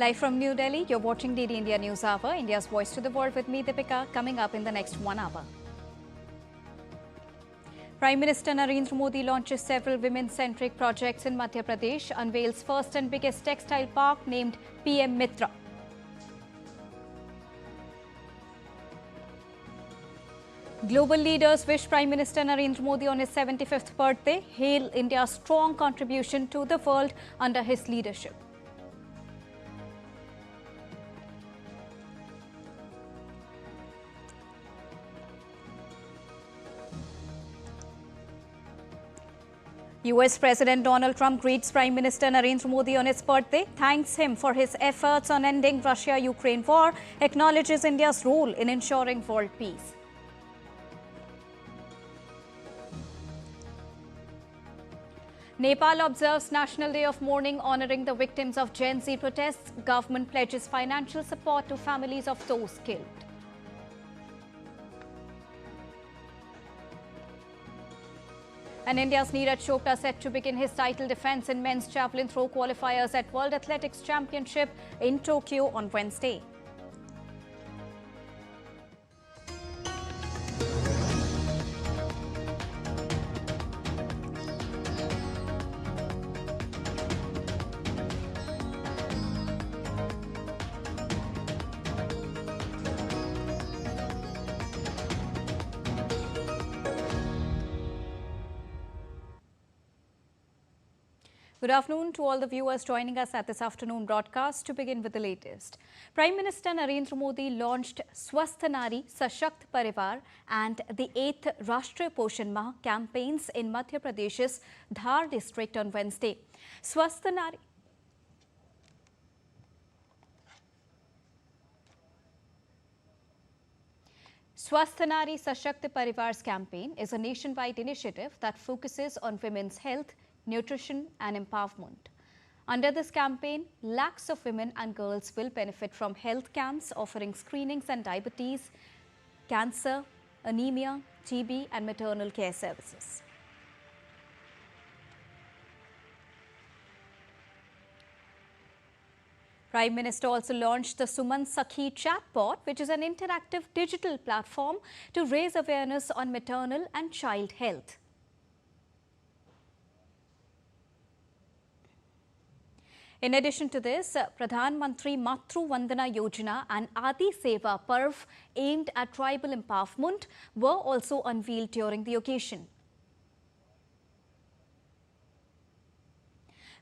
Live from New Delhi, you're watching DD India NewsHour, India's voice to the world with me, Deepika, coming up in the next 1 hour. Prime Minister Narendra Modi launches several women-centric projects in Madhya Pradesh, unveils first and biggest textile park named PM Mitra. Global leaders wish Prime Minister Narendra Modi on his 75th birthday, hail India's strong contribution to the world under his leadership. US President Donald Trump greets Prime Minister Narendra Modi on his birthday, thanks him for his efforts on ending Russia-Ukraine war, acknowledges India's role in ensuring world peace. Nepal observes National Day of Mourning honoring the victims of Gen Z protests. Government pledges financial support to families of those killed. And India's Neeraj Chopra set to begin his title defense in men's javelin throw qualifiers at World Athletics Championship in Tokyo on Wednesday. Good afternoon to all the viewers joining us at this afternoon broadcast. To begin with the latest, Prime Minister Narendra Modi launched Swasth Nari Sashakt Parivar and the 8th Rashtriya Poshan Mah campaigns in Madhya Pradesh's Dhar district on Wednesday. Swasth Nari Sashakt Parivar's campaign is a nationwide initiative that focuses on women's health, nutrition and empowerment. Under this campaign, lakhs of women and girls will benefit from health camps offering screenings and diabetes, cancer, anemia, TB and maternal care services. Prime Minister also launched the Suman Sakhi chatbot, which is an interactive digital platform to raise awareness on maternal and child health. In addition to this, Pradhan Mantri Matru Vandana Yojana and Adi Seva Parv aimed at tribal empowerment were also unveiled during the occasion.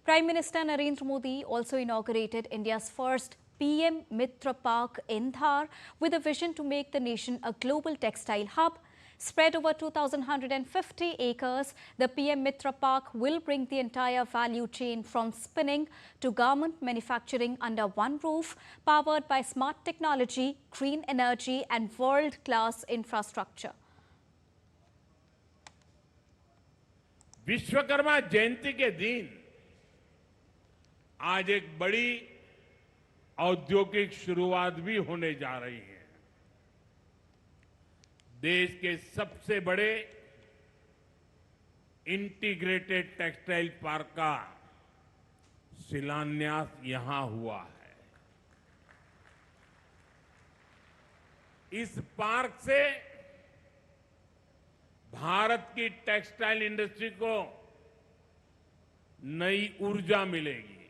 Prime Minister Narendra Modi also inaugurated India's first PM Mitra Park in Dhar with a vision to make the nation a global textile hub. Spread over 2,150 acres, the PM Mitra Park will bring the entire value chain from spinning to garment manufacturing under one roof, powered by smart technology, green energy and world-class infrastructure. Vishwakarma जयंती के दिन आज एक बड़ी औद्योगिक शुरुआत भी होने जा रही है। देश के सबसे बड़े इंटीग्रेटेड टेक्सटाइल पार्क का शिलान्यास यहां हुआ है। इस पार्क से भारत की टेक्सटाइल इंडस्ट्री को नई ऊर्जा मिलेगी,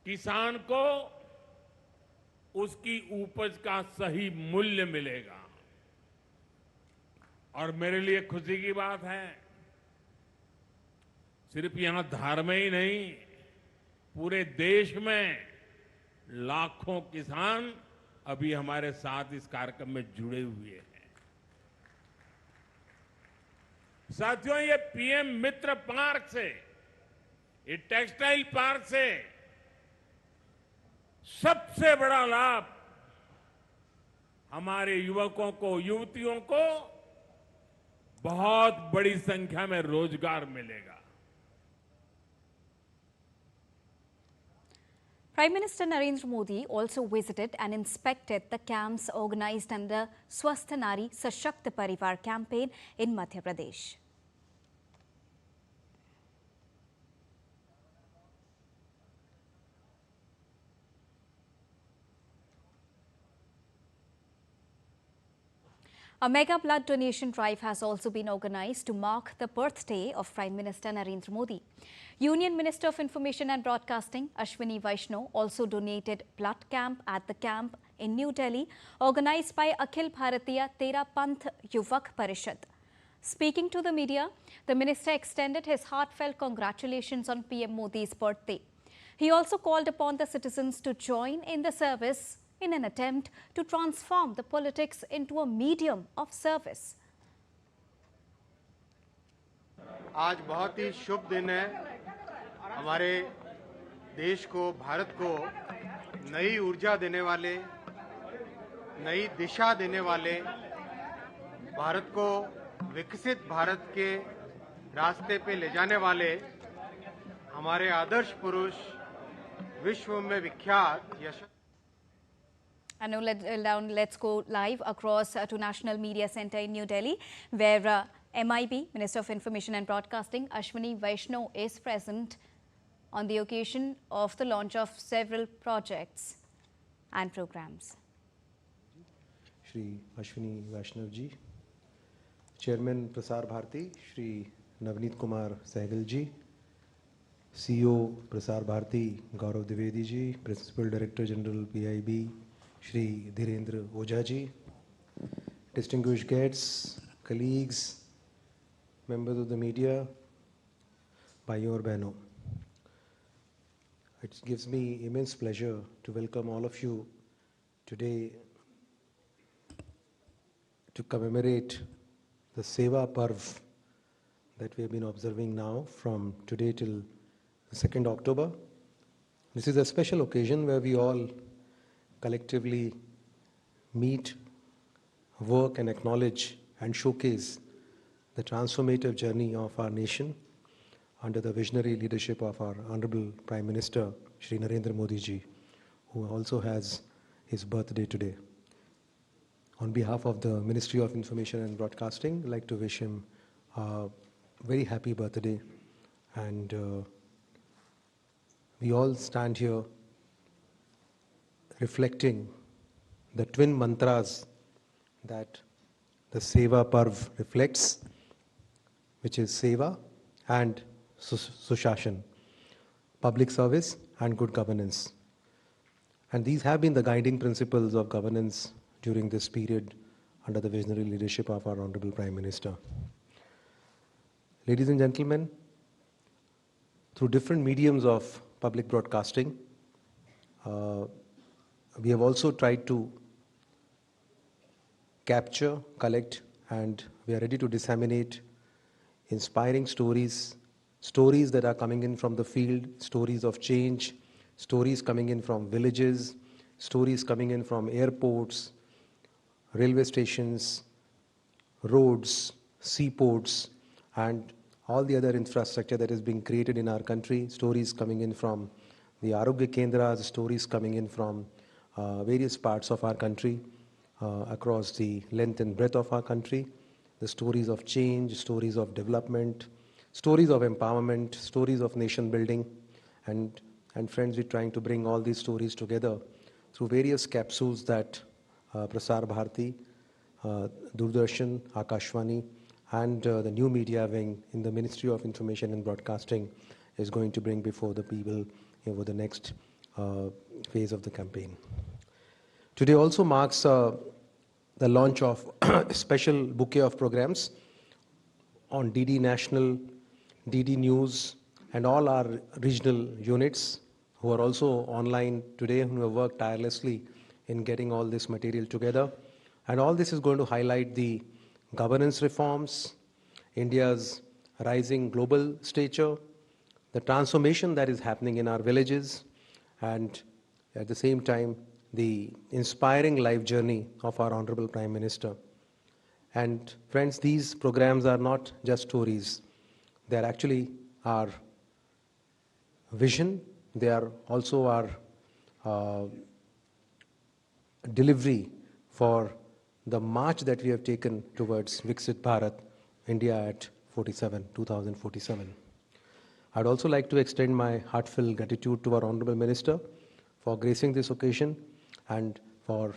किसान को उसकी उपज का सही मूल्य मिलेगा। और मेरे लिए खुशी की बात है, सिर्फ यहां धार में ही नहीं, पूरे देश में लाखों किसान अभी हमारे साथ इस कार्यक्रम में जुड़े हुए हैं। साथियों, ये पीएम मित्र पार्क से, ये टेक्सटाइल पार्क से सबसे बड़ा लाभ हमारे युवकों को, युवतियों को बहुत बड़ी संख्या में रोजगार मिलेगा। Prime Minister Narendra Modi also visited and inspected the camps organized under Swasth Nari Sashakt Parivar campaign in Madhya Pradesh. A mega blood donation drive has also been organized to mark the birthday of Prime Minister Narendra Modi. Union Minister of Information and Broadcasting Ashwini Vaishnaw also donated blood camp at the camp in New Delhi, organized by Akhil Bharatiya Tera Panth Yuvak Parishad. Speaking to the media, the minister extended his heartfelt congratulations on PM Modi's birthday. He also called upon the citizens to join in the service in an attempt to transform the politics into a medium of service. आज बहुत ही शुभ दिन है हमारे देश को भारत को नई ऊर्जा देने वाले नई दिशा देने वाले भारत को विकसित भारत के रास्ते पे ले जाने वाले हमारे आदर्श पुरुष विश्व में विख्यात And now let's go live across to National Media Center in New Delhi, where MIB, Minister of Information and Broadcasting, Ashwini Vaishnaw is present on the occasion of the launch of several projects and programs. Shri Ashwini Vaishnaw ji, Chairman Prasar Bharati, Shri Navneet Kumar Sehgal ji, CEO Prasar Bharati, Gaurav Dwivedi ji, Principal Director General PIB, Shri Dhirendra Ojha ji, distinguished guests, colleagues, members of the media, Bhaiyon aur Behnon. It gives me immense pleasure to welcome all of you today to commemorate the Seva Parv that we have been observing now from today till the 2nd October. This is a special occasion where we all collectively meet, work and acknowledge and showcase the transformative journey of our nation under the visionary leadership of our Honorable Prime Minister, Shri Narendra Modi ji, who also has his birthday today. On behalf of the Ministry of Information and Broadcasting, I'd like to wish him a very happy birthday. And we all stand here reflecting the twin mantras that the Seva Parv reflects, which is Seva and Sushashan, public service and good governance. And these have been the guiding principles of governance during this period under the visionary leadership of our Honorable Prime Minister. Ladies and gentlemen, through different mediums of public broadcasting, we have also tried to capture, collect, and we are ready to disseminate inspiring stories, stories that are coming in from the field, stories of change, stories coming in from villages, stories coming in from airports, railway stations, roads, seaports, and all the other infrastructure that is being created in our country, stories coming in from the Arogya Kendras, stories coming in from various parts of our country, across the length and breadth of our country, the stories of change, stories of development, stories of empowerment, stories of nation building, and friends, we're trying to bring all these stories together through various capsules that Prasar Bharati, Doordarshan, Akashvani, and the new media wing in the Ministry of Information and Broadcasting is going to bring before the people over the next phase of the campaign. Today also marks the launch of a special bouquet of programs on DD National, DD News, and all our regional units who are also online today, who have worked tirelessly in getting all this material together. And all this is going to highlight the governance reforms, India's rising global stature, the transformation that is happening in our villages, and at the same time, the inspiring life journey of our Honorable Prime Minister. And friends, these programs are not just stories. They are actually our vision. They are also our delivery for the march that we have taken towards Viksit Bharat, India at 2047. I'd also like to extend my heartfelt gratitude to our Honorable Minister for gracing this occasion and for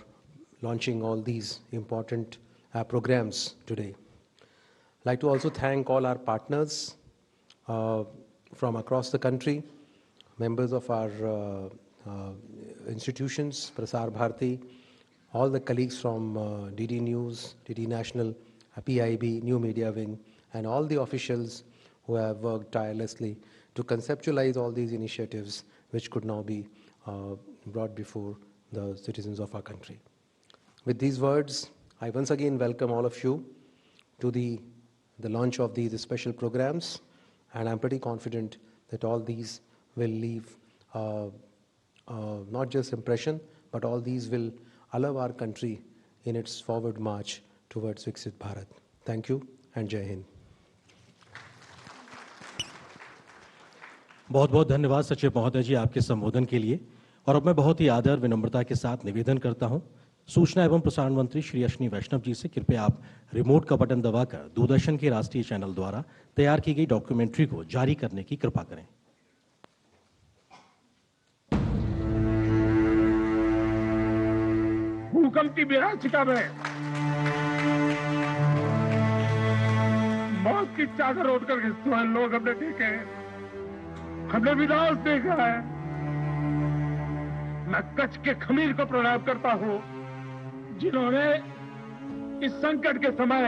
launching all these important programs today. I'd like to also thank all our partners from across the country, members of our institutions, Prasar Bharati, all the colleagues from DD News, DD National, PIB, New Media Wing, and all the officials who have worked tirelessly to conceptualize all these initiatives which could now be brought before the citizens of our country. With these words, I once again welcome all of you to the launch of these special programs, and I'm pretty confident that all these will leave not just impression, but all these will allow our country in its forward march towards Viksit Bharat. Thank you and Jai Hind. बहुत बहुत धन्यवाद सचिव महोदय जी आपके संबोधन के लिए। और अब मैं बहुत ही आदर विनम्रता के साथ निवेदन करता हूं सूचना एवं प्रसारण मंत्री श्री अश्विनी वैष्णव जी से कृपया आप रिमोट का बटन दबाकर दूरदर्शन के राष्ट्रीय चैनल द्वारा तैयार की गई डॉक्यूमेंट्री को जारी करने की कृपा करें। भूकंप की विनाशिका में मौत की चादर ओढ़ कर लोग हमने देखे हैं, हमने विनाश देखा है। मैं कच्छ के खमीर को प्रणाम करता हूं जिन्होंने इस संकट के समय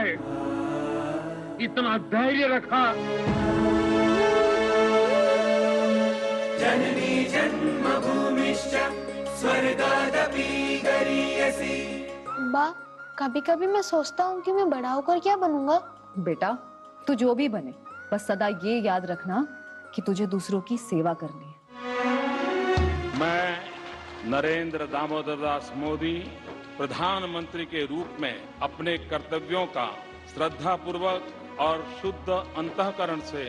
इतना धैर्य रखा। जननी जन्मभूमिश्च स्वर्गादपि गरीयसी। बा, कभी कभी मैं सोचता हूँ कि मैं बड़ा होकर क्या बनूंगा। बेटा, तू जो भी बने, बस सदा ये याद रखना कि तुझे दूसरों की सेवा करनी है। मैं नरेंद्र दामोदर दास मोदी प्रधानमंत्री के रूप में अपने कर्तव्यों का श्रद्धापूर्वक और शुद्ध अंतःकरण से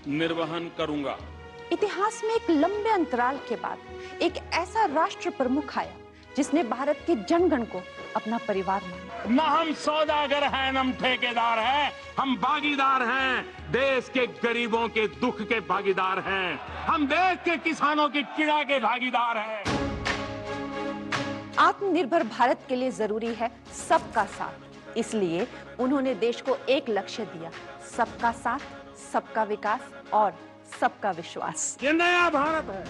निर्वहन करूंगा। इतिहास में एक लंबे अंतराल के बाद एक ऐसा राष्ट्र प्रमुख आया जिसने भारत के जनगण को अपना परिवार माना। न हम सौदागर हैं, न हम ठेकेदार हैं, हम भागीदार हैं। देश के गरीबों के दुख के भागीदार हैं, हम देश के किसानों की पीड़ा के भागीदार हैं। आत्मनिर्भर भारत के लिए जरूरी है सबका साथ, इसलिए उन्होंने देश को एक लक्ष्य दिया, सबका साथ, सबका विकास और सबका विश्वास। ये नया भारत है,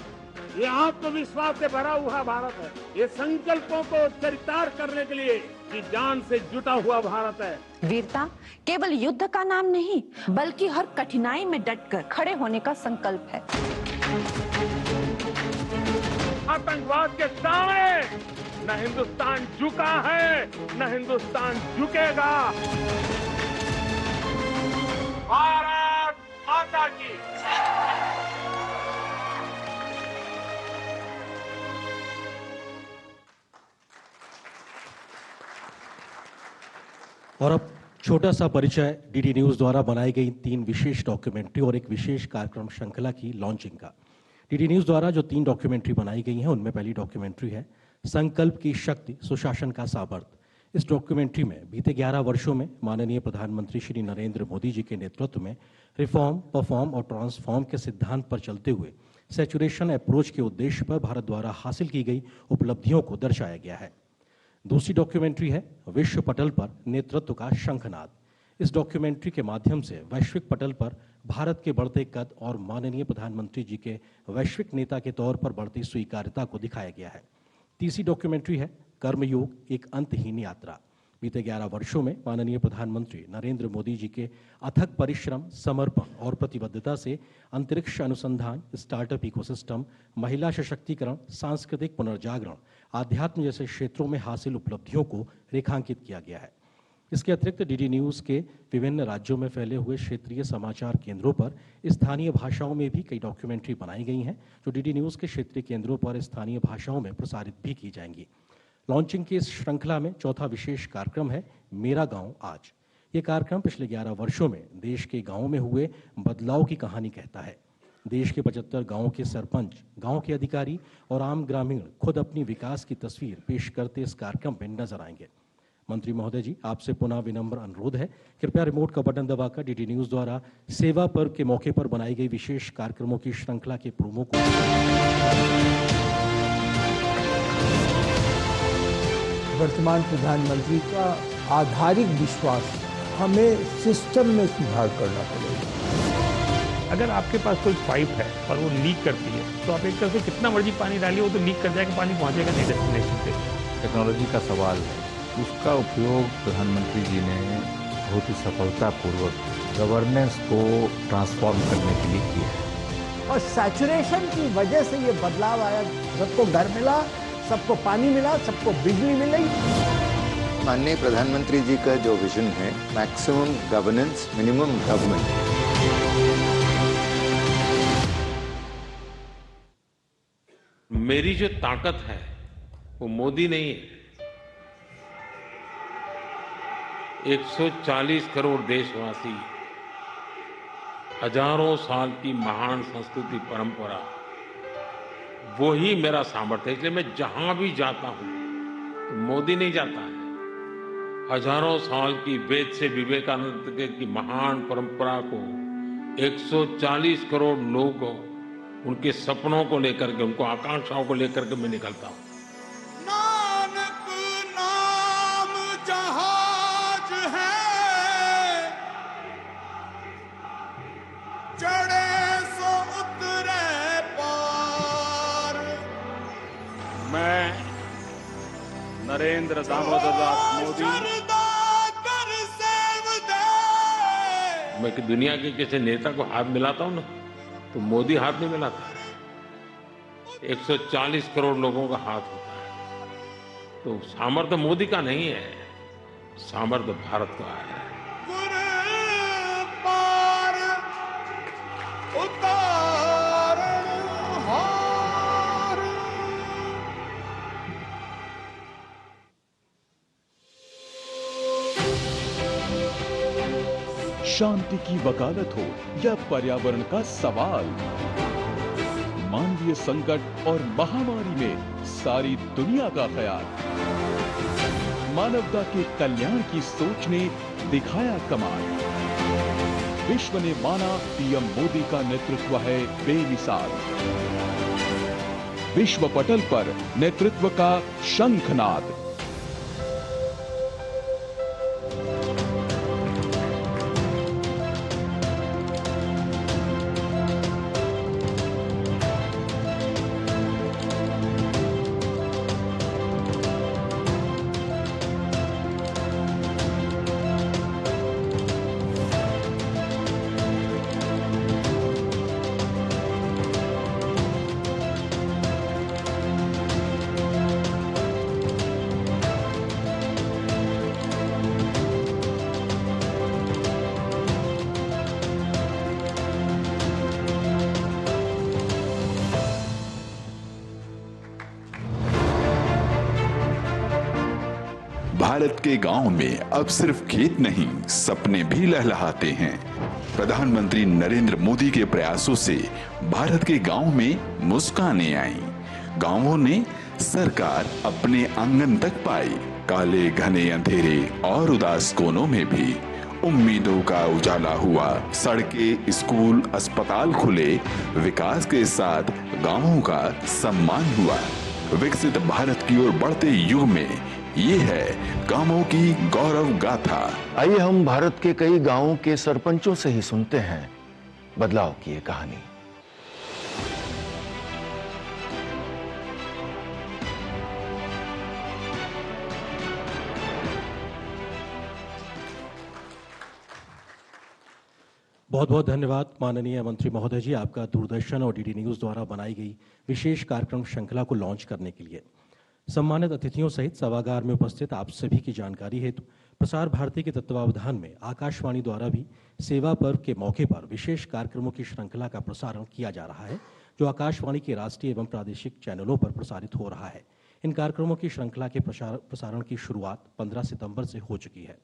ये आत्मविश्वास से भरा हुआ भारत है, ये संकल्पों को चरितार्थ करने के लिए की जान से जुटा हुआ भारत है। वीरता केवल युद्ध का नाम नहीं, बल्कि हर कठिनाई में डटकर खड़े होने का संकल्प है। आतंकवाद के सामने न हिंदुस्तान झुका है, न हिंदुस्तान झुकेगा। भारत माता की। और अब छोटा सा परिचय डीडी न्यूज द्वारा बनाई गई 3 विशेष डॉक्यूमेंट्री और एक विशेष कार्यक्रम श्रृंखला की लॉन्चिंग का। डीडी न्यूज द्वारा जो 3 डॉक्यूमेंट्री बनाई गई हैं उनमें पहली डॉक्यूमेंट्री है संकल्प की शक्ति सुशासन का सामर्थ्य। इस डॉक्यूमेंट्री में बीते 11 वर्षों में माननीय प्रधानमंत्री श्री नरेंद्र मोदी जी के नेतृत्व में रिफॉर्म, परफॉर्म और ट्रांसफॉर्म के सिद्धांत पर चलते हुए सैचुरेशन अप्रोच के उद्देश्य पर भारत द्वारा हासिल की गई उपलब्धियों को दर्शाया गया है। दूसरी डॉक्यूमेंट्री है विश्व पटल पर नेतृत्व का शंखनाद। इस डॉक्यूमेंट्री के माध्यम से वैश्विक पटल पर भारत के बढ़ते कद और माननीय प्रधानमंत्री जी के वैश्विक नेता के तौर पर बढ़ती स्वीकार्यता को दिखाया गया है। तीसरी डॉक्यूमेंट्री है कर्मयोग, एक अंतहीन यात्रा। बीते 11 वर्षों में माननीय प्रधानमंत्री नरेंद्र मोदी जी के अथक परिश्रम, समर्पण और प्रतिबद्धता से अंतरिक्ष अनुसंधान, स्टार्टअप इकोसिस्टम, महिला सशक्तिकरण, सांस्कृतिक पुनर्जागरण, आध्यात्म जैसे क्षेत्रों में हासिल उपलब्धियों को रेखांकित किया गया है। इसके अतिरिक्त डीडी न्यूज़ के विभिन्न राज्यों में फैले हुए क्षेत्रीय समाचार केंद्रों पर स्थानीय भाषाओं में भी कई डॉक्यूमेंट्री बनाई गई हैं, जो डीडी न्यूज़ के क्षेत्रीय केंद्रों पर स्थानीय भाषाओं में प्रसारित भी की जाएंगी। लॉन्चिंग की इस श्रृंखला में चौथा विशेष कार्यक्रम है मेरा गांव आज। ये कार्यक्रम पिछले 11 वर्षों में देश के गांवों में हुए बदलाव की कहानी कहता है। देश के 75 गांवों के सरपंच, गांव के अधिकारी और आम ग्रामीण खुद अपनी विकास की तस्वीर पेश करते इस कार्यक्रम में नजर आएंगे। मंत्री महोदय जी, आपसे पुनः विनम्र अनुरोध है, कृपया रिमोट का बटन दबाकर डीडी न्यूज़ द्वारा सेवा पर्व के मौके पर बनाई गई विशेष कार्यक्रमों की श्रृंखला के प्रोमो को वर्तमान प्रधानमंत्री का आधारिक विश्वास, हमें सिस्टम में सुधार करना पड़ेगा। अगर आपके पास कोई पाइप है और वो लीक करती है तो आप एक तरह से कितना मर्जी पानी डालिए वो तो लीक कर जाएगा, पानी पहुंचेगा नहीं डेस्टिनेशन पे। टेक्नोलॉजी का सवाल है, उसका उपयोग प्रधानमंत्री जी ने बहुत ही सफलतापूर्वक गवर्नेंस को ट्रांसफॉर्म करने के लिए किया है। और सैचुरेशन की वजह से ये बदलाव आया, सबको घर मिला, सबको पानी मिला, सबको बिजली मिली। माननीय प्रधानमंत्री जी का जो विजन है, मैक्सिमम गवर्नेंस, मिनिमम गवर्नमेंट। मेरी जो ताकत है वो मोदी नहीं है, 140 करोड़ देशवासी, हजारों साल की महान संस्कृति परंपरा, वो ही मेरा सामर्थ्य है। इसलिए मैं जहां भी जाता हूं तो मोदी नहीं जाता है, हजारों साल की वेद से विवेकानंद की महान परंपरा को 140 करोड़ लोगों, उनके सपनों को लेकर के, उनको आकांक्षाओं को लेकर के मैं निकलता हूं। नानक नाम जहाज है, चढ़े सो उतरे पार। मैं नरेंद्र दामोदर दास मोदी, मैं कि दुनिया के किसी नेता को हाथ मिलाता हूं ना, तो मोदी हाथ नहीं मिलाता है, 140 करोड़ लोगों का हाथ होता है। तो सामर्थ्य मोदी का नहीं है, सामर्थ्य भारत का है। पार उतार हार। शांति की वकालत हो या पर्यावरण का सवाल, मानवीय संकट और महामारी में सारी दुनिया का ख्याल, मानवता के कल्याण की सोच ने दिखाया कमाल। विश्व ने माना पीएम मोदी का नेतृत्व है बेमिसाल। विश्व पटल पर नेतृत्व का शंखनाद। भारत के गांव में अब सिर्फ खेत नहीं, सपने भी लहलहाते हैं। प्रधानमंत्री नरेंद्र मोदी के प्रयासों से भारत के गांव में मुस्कानें आई। गांवों ने सरकार अपने आंगन तक पाई। काले घने अंधेरे और उदास कोनों में भी उम्मीदों का उजाला हुआ। सड़कें, स्कूल, अस्पताल खुले। विकास के साथ गांवों का सम्मान हुआ। विकसित भारत की ओर बढ़ते युग में ये है गांवों की गौरव गाथा। आइए हम भारत के कई गांवों के सरपंचों से ही सुनते हैं बदलाव की ये कहानी। बहुत बहुत धन्यवाद माननीय मंत्री महोदय जी, आपका दूरदर्शन और डीडी न्यूज़ द्वारा बनाई गई विशेष कार्यक्रम श्रृंखला को लॉन्च करने के लिए। सम्मानित अतिथियों सहित सभागार में उपस्थित आप सभी की जानकारी हेतु प्रसार भारती के तत्वावधान में आकाशवाणी द्वारा भी सेवा पर्व के मौके पर विशेष कार्यक्रमों की श्रृंखला का प्रसारण किया जा रहा है, जो आकाशवाणी के राष्ट्रीय एवं प्रादेशिक चैनलों पर प्रसारित हो रहा है। इन कार्यक्रमों की श्रृंखला के प्रसारण की शुरुआत 15 सितंबर से हो चुकी है।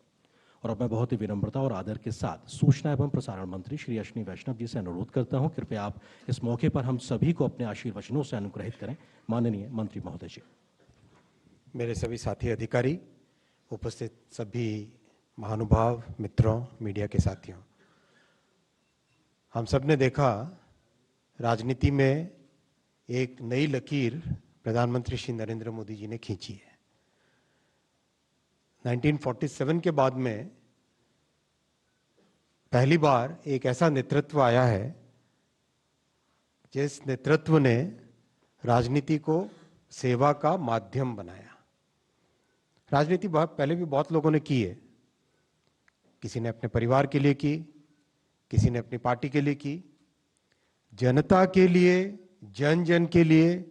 और अब मैं बहुत ही विनम्रता और आदर के साथ सूचना एवं प्रसारण मंत्री श्री अश्विनी वैष्णव जी से अनुरोध करता हूं, कृपया आप इस मौके पर हम सभी को अपने आशीर्वचनों से अनुग्रहित करें। माननीय मंत्री महोदय जी। मेरे सभी साथी अधिकारी, उपस्थित सभी महानुभाव, मित्रों, मीडिया के साथियों, हम सब ने देखा राजनीति में एक नई लकीर प्रधानमंत्री श्री नरेंद्र मोदी जी ने खींची है। 1947 के बाद में पहली बार एक ऐसा नेतृत्व आया है जिस नेतृत्व ने राजनीति को सेवा का माध्यम बनाया। राजनीति पहले भी बहुत लोगों ने की है, किसी ने अपने परिवार के लिए की, किसी ने अपनी पार्टी के लिए की, जनता के लिए, जन जन के लिए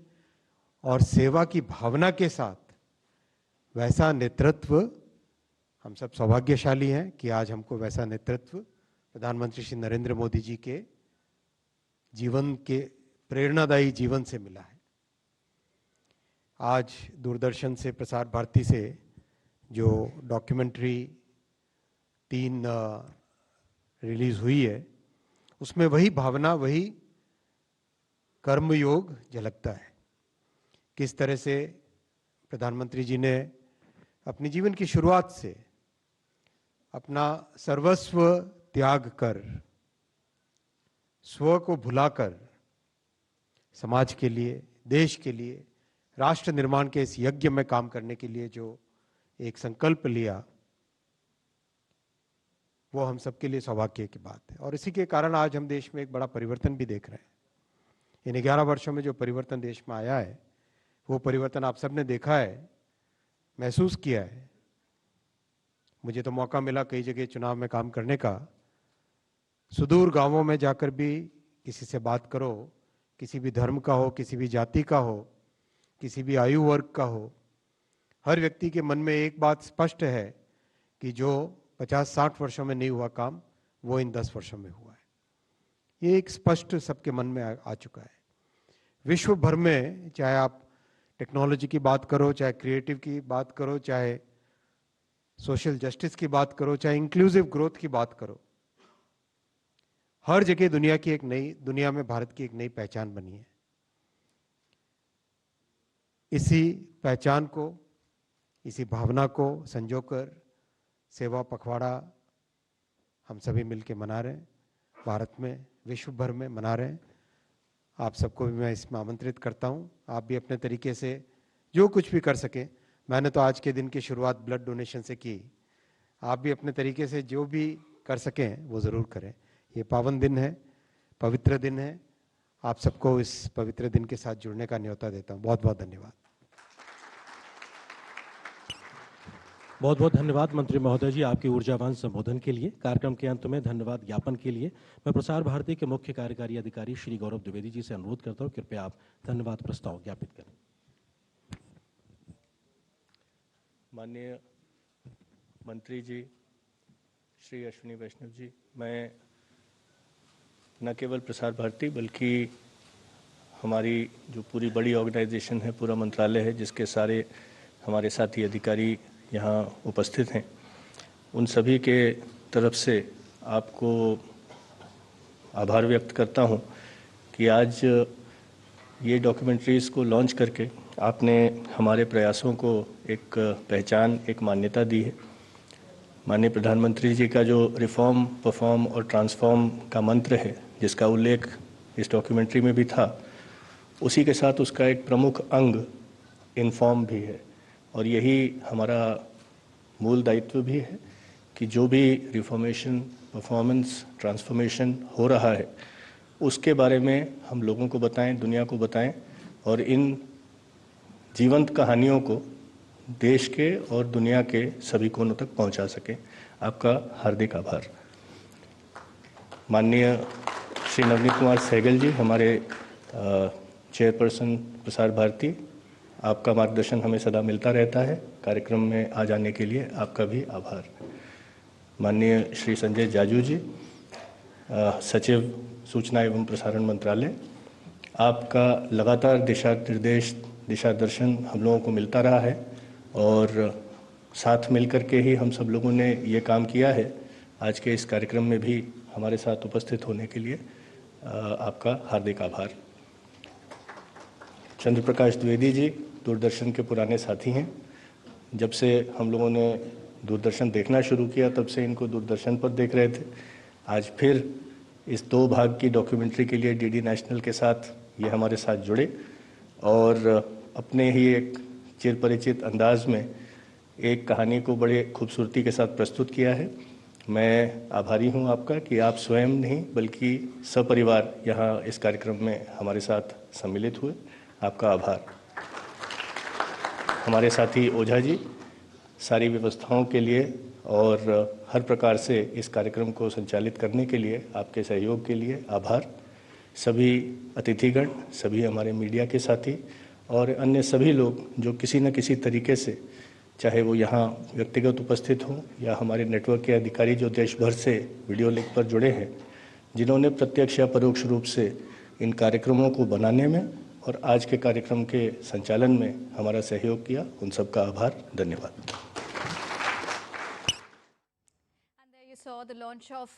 और सेवा की भावना के साथ वैसा नेतृत्व, हम सब सौभाग्यशाली हैं कि आज हमको वैसा नेतृत्व प्रधानमंत्री श्री नरेंद्र मोदी जी के जीवन के प्रेरणादायी जीवन से मिला है। आज दूरदर्शन से, प्रसार भारती से जो डॉक्यूमेंट्री 3 रिलीज हुई है, उसमें वही भावना, वही कर्मयोग झलकता है। किस तरह से प्रधानमंत्री जी ने अपने जीवन की शुरुआत से अपना सर्वस्व त्याग कर, स्व को भुलाकर समाज के लिए, देश के लिए, राष्ट्र निर्माण के इस यज्ञ में काम करने के लिए जो एक संकल्प लिया, वो हम सबके लिए सौभाग्य की बात है। और इसी के कारण आज हम देश में एक बड़ा परिवर्तन भी देख रहे हैं। इन 11 वर्षों में जो परिवर्तन देश में आया है, वो परिवर्तन आप सबने देखा है, महसूस किया है। मुझे तो मौका मिला कई जगह चुनाव में काम करने का। सुदूर गांवों में जाकर भी किसी से बात करो, किसी भी धर्म का हो, किसी भी जाति का हो, किसी भी आयु वर्ग का हो, हर व्यक्ति के मन में एक बात स्पष्ट है कि जो 50-60 वर्षों में नहीं हुआ काम, वो इन 10 वर्षों में हुआ है। ये एक स्पष्ट सबके मन में आ चुका है। विश्व भर में, चाहे आप टेक्नोलॉजी की बात करो, चाहे क्रिएटिव की बात करो, चाहे सोशल जस्टिस की बात करो, चाहे इंक्लूसिव ग्रोथ की बात करो, हर जगह दुनिया में भारत की एक नई पहचान बनी है। इसी पहचान को, इसी भावना को संजोकर सेवा पखवाड़ा हम सभी मिलकर मना रहे हैं। भारत में, विश्व भर में मना रहे हैं। आप सबको भी मैं इसमें आमंत्रित करता हूं। आप भी अपने तरीके से जो कुछ भी कर सकें, मैंने तो आज के दिन की शुरुआत ब्लड डोनेशन से की, आप भी अपने तरीके से जो भी कर सकें वो ज़रूर करें। ये पावन दिन है, पवित्र दिन है। आप सबको इस पवित्र दिन के साथ जुड़ने का न्योता देता हूँ। बहुत बहुत धन्यवाद। बहुत बहुत धन्यवाद मंत्री महोदय जी आपके ऊर्जावान संबोधन के लिए। कार्यक्रम के अंत में धन्यवाद ज्ञापन के लिए मैं प्रसार भारती के मुख्य कार्यकारी अधिकारी श्री गौरव द्विवेदी जी से अनुरोध करता हूँ, कृपया आप धन्यवाद प्रस्ताव ज्ञापित करें। माननीय मंत्री जी श्री अश्विनी वैष्णव जी, मैं न केवल प्रसार भारती बल्कि हमारी जो पूरी बड़ी ऑर्गेनाइजेशन है, पूरा मंत्रालय है, जिसके सारे हमारे साथी अधिकारी यहाँ उपस्थित हैं, उन सभी के तरफ से आपको आभार व्यक्त करता हूँ कि आज ये डॉक्यूमेंट्रीज़ को लॉन्च करके आपने हमारे प्रयासों को एक पहचान, एक मान्यता दी है। माननीय प्रधानमंत्री जी का जो रिफॉर्म, परफॉर्म और ट्रांसफॉर्म का मंत्र है, जिसका उल्लेख इस डॉक्यूमेंट्री में भी था, उसी के साथ उसका एक प्रमुख अंग इन्फॉर्म भी है। और यही हमारा मूल दायित्व भी है कि जो भी रिफॉर्मेशन, परफॉर्मेंस, ट्रांसफॉर्मेशन हो रहा है, उसके बारे में हम लोगों को बताएं, दुनिया को बताएं और इन जीवंत कहानियों को देश के और दुनिया के सभी कोनों तक पहुंचा सकें। आपका हार्दिक आभार। माननीय श्री नवनीत कुमार सहगल जी, हमारे चेयरपर्सन प्रसार भारती, आपका मार्गदर्शन हमें सदा मिलता रहता है। कार्यक्रम में आ जाने के लिए आपका भी आभार। माननीय श्री संजय जाजू जी, सचिव सूचना एवं प्रसारण मंत्रालय, आपका लगातार दिशा निर्देश, दिशा दर्शन हम लोगों को मिलता रहा है और साथ मिलकर के ही हम सब लोगों ने ये काम किया है। आज के इस कार्यक्रम में भी हमारे साथ उपस्थित होने के लिए आपका हार्दिक आभार। चंद्र प्रकाश द्विवेदी जी दूरदर्शन के पुराने साथी हैं। जब से हम लोगों ने दूरदर्शन देखना शुरू किया, तब से इनको दूरदर्शन पर देख रहे थे। आज फिर इस 2 भाग की डॉक्यूमेंट्री के लिए डीडी नेशनल के साथ ये हमारे साथ जुड़े और अपने ही एक चिरपरिचित अंदाज में एक कहानी को बड़े खूबसूरती के साथ प्रस्तुत किया है। मैं आभारी हूं आपका कि आप स्वयं नहीं बल्कि सपरिवार यहाँ इस कार्यक्रम में हमारे साथ सम्मिलित हुए। आपका आभार। हमारे साथी ओझा जी, सारी व्यवस्थाओं के लिए और हर प्रकार से इस कार्यक्रम को संचालित करने के लिए आपके सहयोग के लिए आभार। सभी अतिथिगण, सभी हमारे मीडिया के साथी और अन्य सभी लोग जो किसी न किसी तरीके से, चाहे वो यहाँ व्यक्तिगत उपस्थित हों या हमारे नेटवर्क के अधिकारी जो देश भर से वीडियो लिंक पर जुड़े हैं, जिन्होंने प्रत्यक्ष या परोक्ष रूप से इन कार्यक्रमों को बनाने में और आज के कार्यक्रम के संचालन में हमारा सहयोग किया, उन सबका आभार। धन्यवाद। Saw the launch of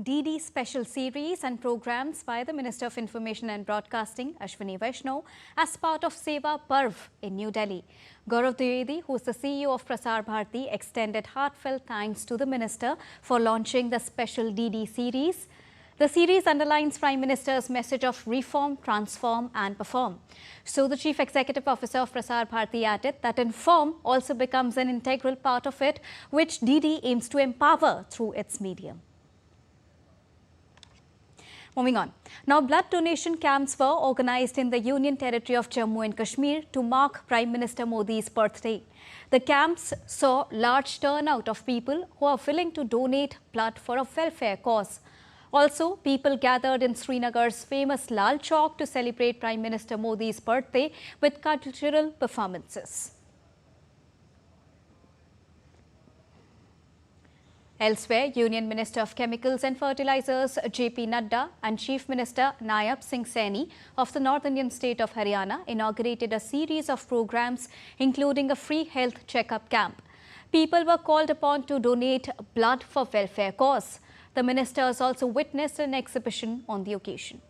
DD special series and programs by the Minister of Information and Broadcasting, Ashwini Vaishnaw, as part of Seva Parv in New Delhi. Gaurav Dwivedi, who is the CEO of Prasar Bharati, extended heartfelt thanks to the Minister for launching the special DD series. The series underlines Prime Minister's message of reform, transform and perform. So the Chief Executive Officer of Prasar Bharati added that inform also becomes an integral part of it, which DD aims to empower through its medium. Moving on. Now, blood donation camps were organized in the Union Territory of Jammu and Kashmir to mark Prime Minister Modi's birthday. The camps saw large turnout of people who are willing to donate blood for a welfare cause. Also, people gathered in Srinagar's famous Lal Chowk to celebrate Prime Minister Modi's birthday with cultural performances. Elsewhere, Union Minister of Chemicals and Fertilizers JP Nadda and Chief Minister Nayab Singh Saini of the North Indian state of Haryana inaugurated a series of programs including a free health checkup camp. People were called upon to donate blood for welfare cause. The ministers also witnessed an exhibition on the occasion.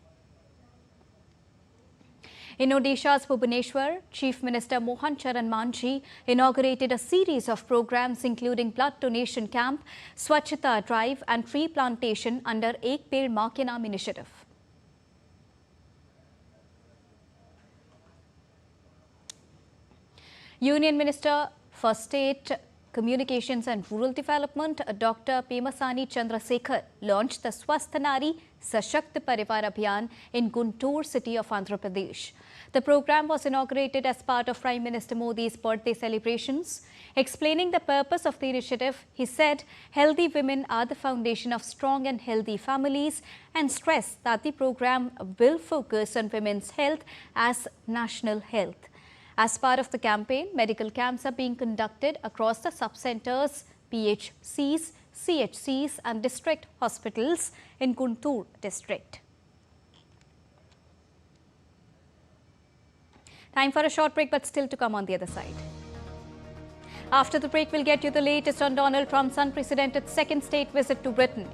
In Odisha's Bhubaneswar, Chief Minister Mohan Charan Manjhi inaugurated a series of programs including blood donation camp, Swachhata drive and tree plantation under Ek Ped Maa Ke Naam initiative. Union Minister for State Communications and Rural Development, Dr. Pemasani Chandrasekhar launched the Swasth Nari Sashakt Parivar Abhiyan in Guntur city of Andhra Pradesh. The program was inaugurated as part of Prime Minister Modi's birthday celebrations. Explaining the purpose of the initiative, he said healthy women are the foundation of strong and healthy families and stressed that the program will focus on women's health as national health. As part of the campaign, medical camps are being conducted across the sub-centers, PHCs, CHCs and district hospitals in Guntur district. Time for a short break, but still to come on the other side. After the break, we'll get you the latest on Donald Trump's unprecedented second state visit to Britain.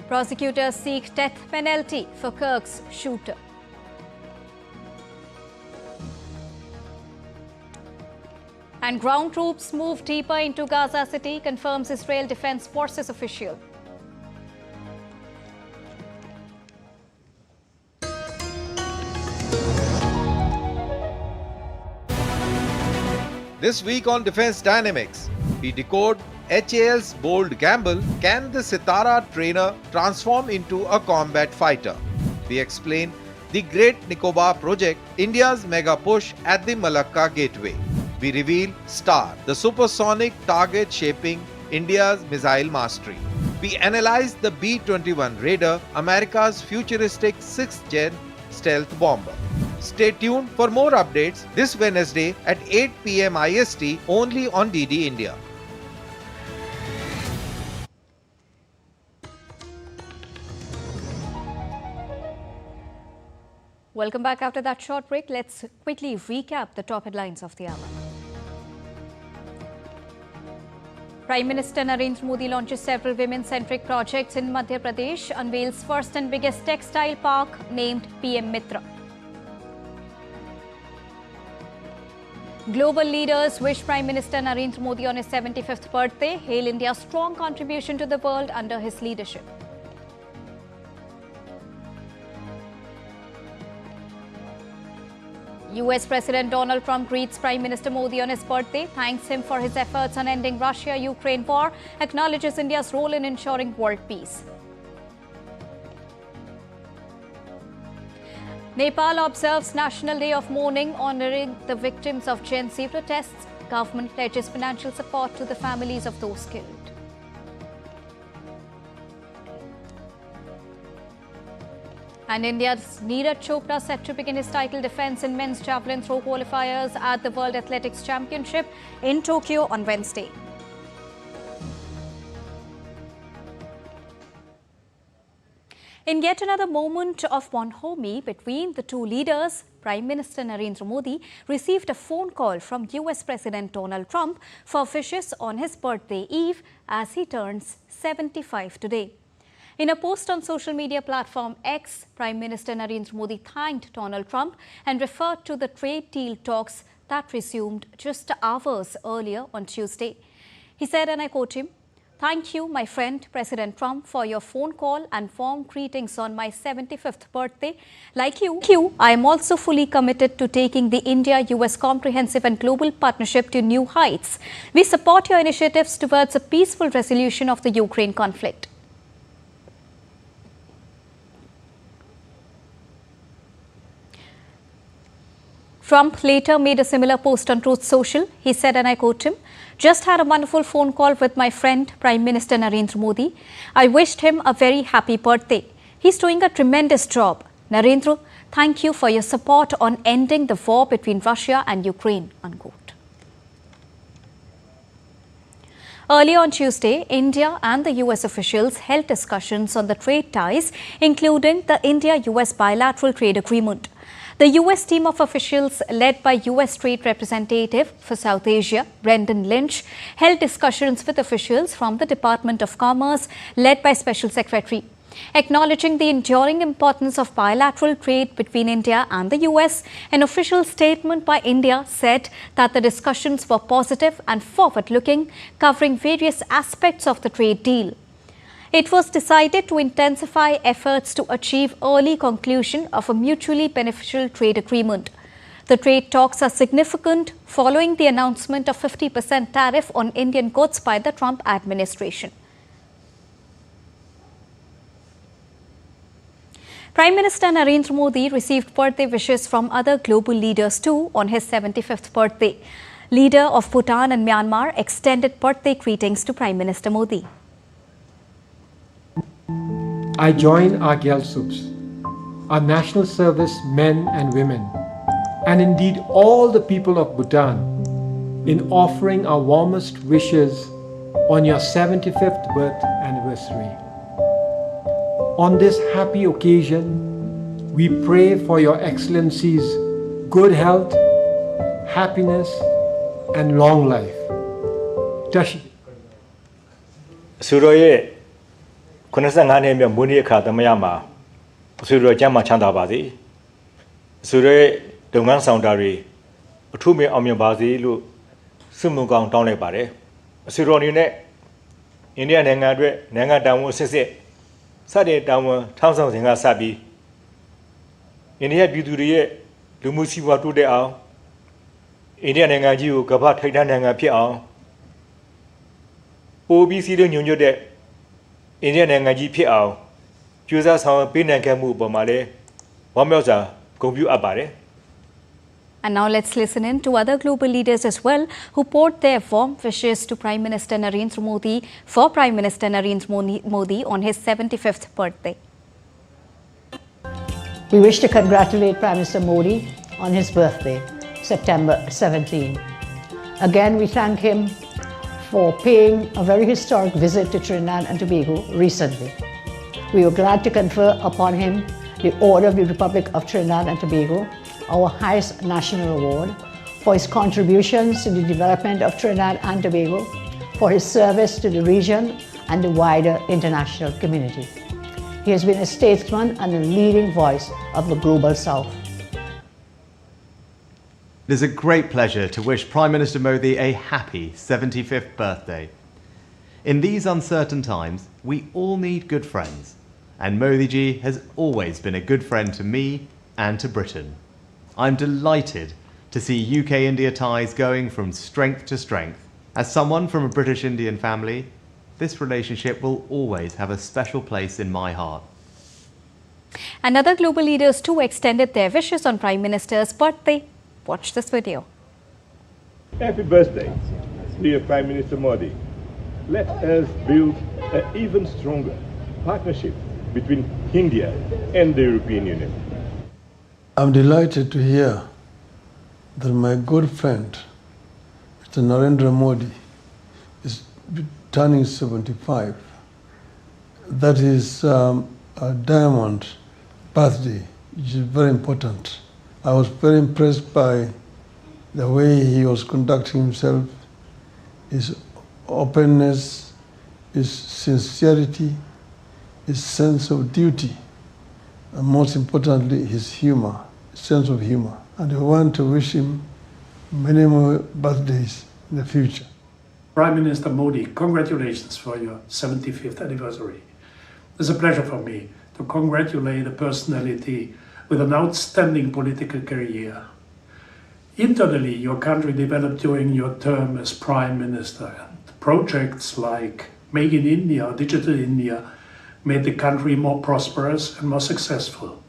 Prosecutors seek death penalty for Kirk's shooter. And ground troops move deeper into Gaza City, confirms Israel Defense Forces official. This week on Defense Dynamics, we decode HAL's bold gamble. Can the Sitara trainer transform into a combat fighter? We explain the Great Nicobar project, India's mega push at the Malacca Gateway. We reveal STAR, the supersonic target shaping India's missile mastery. We analyze the B-21 Raider, America's futuristic 6th-gen stealth bomber. Stay tuned for more updates this Wednesday at 8 PM IST only on DD India. Welcome back after that short break. Let's quickly recap the top headlines of the hour. Prime Minister Narendra Modi launches several women-centric projects in Madhya Pradesh, unveils first and biggest textile park named PM Mitra. Global leaders wish Prime Minister Narendra Modi on his 75th birthday, hail India's strong contribution to the world under his leadership. US President Donald Trump greets Prime Minister Modi on his birthday, thanks him for his efforts on ending Russia-Ukraine war, acknowledges India's role in ensuring world peace. Nepal observes National Day of Mourning, honouring the victims of Gen Z protests. Government pledges financial support to the families of those killed. And India's Neeraj Chopra set to begin his title defence in men's javelin throw qualifiers at the World Athletics Championship in Tokyo on Wednesday. In yet another moment of bonhomie between the two leaders, Prime Minister Narendra Modi received a phone call from US President Donald Trump for wishes on his birthday eve as he turns 75 today. In a post on social media platform X, Prime Minister Narendra Modi thanked Donald Trump and referred to the trade deal talks that resumed just hours earlier on Tuesday. He said, and I quote him, "Thank you, my friend President Trump, for your phone call and warm greetings on my 75th birthday. Like you, I am also fully committed to taking the India-US Comprehensive and Global Partnership to new heights. We support your initiatives towards a peaceful resolution of the Ukraine conflict." Trump later made a similar post on Truth Social. He said, and I quote him, "Just had a wonderful phone call with my friend Prime Minister Narendra Modi. I wished him a very happy birthday. He's doing a tremendous job. Narendra, thank you for your support on ending the war between Russia and Ukraine." Unquote. Earlier on Tuesday, India and the US officials held discussions on the trade ties, including the India-US bilateral trade agreement. The US team of officials, led by US Trade Representative for South Asia, Brendan Lynch, held discussions with officials from the Department of Commerce, led by Special Secretary. Acknowledging the enduring importance of bilateral trade between India and the US, an official statement by India said that the discussions were positive and forward-looking, covering various aspects of the trade deal. It was decided to intensify efforts to achieve early conclusion of a mutually beneficial trade agreement. The trade talks are significant following the announcement of 50% tariff on Indian goods by the Trump administration. Prime Minister Narendra Modi received birthday wishes from other global leaders too on his 75th birthday. Leader of Bhutan and Myanmar extended birthday greetings to Prime Minister Modi. I join our Gyalsups, our national service men and women, and indeed all the people of Bhutan in offering our warmest wishes on your 75th birth anniversary. On this happy occasion, we pray for your Excellency's good health, happiness, and long life. Suroye 95နှစ်မြောက်မွေးနေ့အခါသမယမှာအဆွေတော်ကျမ်းမှာချမ်းသာပါစေ။ဆိုရဲလုပ်ငန်းဆောင်တာတွေအထူးမြအောင်မြင်ပါစေလို့ဆုမွန်ကောင်းတောင်းလိုက်ပါတယ်။အဆွေတော်အနေနဲ့အိန္ဒိယနိုင်ငံအတွက်နိုင်ငံတာဝန်စစ်စစ်စတဲ့တာဝန်ထမ်းဆောင်စဉ်ကစပြီးအိန္ဒိယပြည်သူတွေရဲ့လူမှုစီးပွားတိုးတက်အောင်အိန္ဒိယနိုင်ငံကြီးကိုကမ္ဘာထိပ်တန်းနိုင်ငံဖြစ်အောင်ပိုပြီးစီးလုံးညွှန်ညွတ်တဲ့အိန္ဒိယနိုင်ငံကြီးဖြစ်အောင်ကြိုးစားဆောင်ပေးနိုင်ခဲ့မှုအပေါ်မှာလည်းဝမ်းမြောက်စွာဂုဏ်ပြုအပ်ပါတယ် And now let's listen in to other global leaders as well who poured their warm wishes to Prime Minister Narendra Modi for Prime Minister Narendra Modi on his 75th birthday. We wish to congratulate Prime Minister Modi on his birthday, September 17. Again, we thank him for paying a very historic visit to Trinidad and Tobago recently. We were glad to confer upon him the Order of the Republic of Trinidad and Tobago, our highest national award, for his contributions to the development of Trinidad and Tobago, for his service to the region and the wider international community. He has been a statesman and a leading voice of the Global South. It is a great pleasure to wish Prime Minister Modi a happy 75th birthday. In these uncertain times, we all need good friends, and Modi ji has always been a good friend to me and to Britain. I'm delighted to see UK-India ties going from strength to strength. As someone from a British Indian family, this relationship will always have a special place in my heart. And other global leaders too extended their wishes on Prime Minister's birthday. Watch this video. Happy birthday, dear Prime Minister Modi. Let us build an even stronger partnership between India and the European Union. I'm delighted to hear that my good friend, Mr. Narendra Modi, is turning 75. That is a diamond birthday, which is very important. I was very impressed by the way he was conducting himself, his openness, his sincerity, his sense of duty, and most importantly, his humor, sense of humor. And I want to wish him many more birthdays in the future. Prime Minister Modi, congratulations for your 75th anniversary. It's a pleasure for me to congratulate a personality with an outstanding political career. Internally, your country developed during your term as Prime Minister, and projects like Make in India, Digital India, made the country more prosperous and more successful.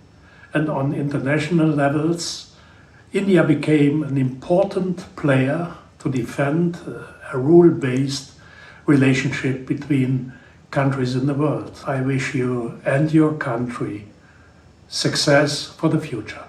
And on international levels, India became an important player to defend a rule-based relationship between countries in the world. I wish you and your country success for the future.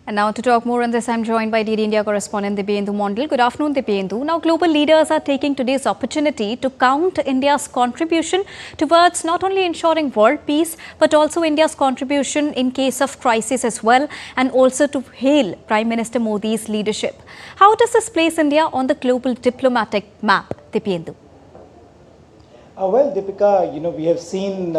And now to talk more on this, I'm joined by DD India correspondent Dibyendu Mondal. Good afternoon, Dibyendu. Now, global leaders are taking today's opportunity to count India's contribution towards not only ensuring world peace, but also India's contribution in case of crisis as well, and also to hail Prime Minister Modi's leadership. How does this place India on the global diplomatic map, Dibyendu? Well, Deepika, we have seen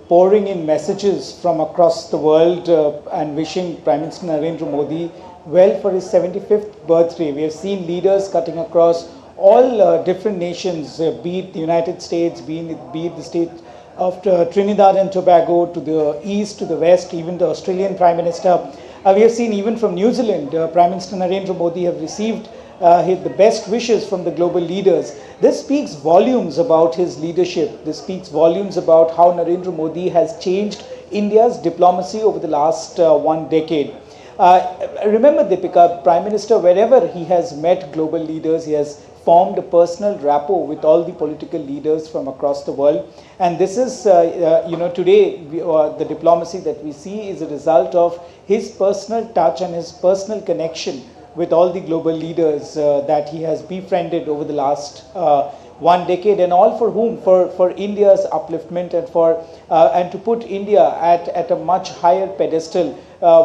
pouring in messages from across the world and wishing Prime Minister Narendra Modi well for his 75th birthday. We have seen leaders cutting across all different nations, be it the United States, be it the state of Trinidad and Tobago, to the east, to the west, even the Australian Prime Minister. We have seen even from New Zealand, Prime Minister Narendra Modi have received the best wishes from the global leaders. This speaks volumes about his leadership. This speaks volumes about how Narendra Modi has changed India's diplomacy over the last 1 decade. Remember, Deepika, Prime Minister, wherever he has met global leaders, he has formed a personal rapport with all the political leaders from across the world. And this is, today, the diplomacy that we see is a result of his personal touch and his personal connection with all the global leaders that he has befriended over the last 1 decade, and all for whom? For India's upliftment and to put India at a much higher pedestal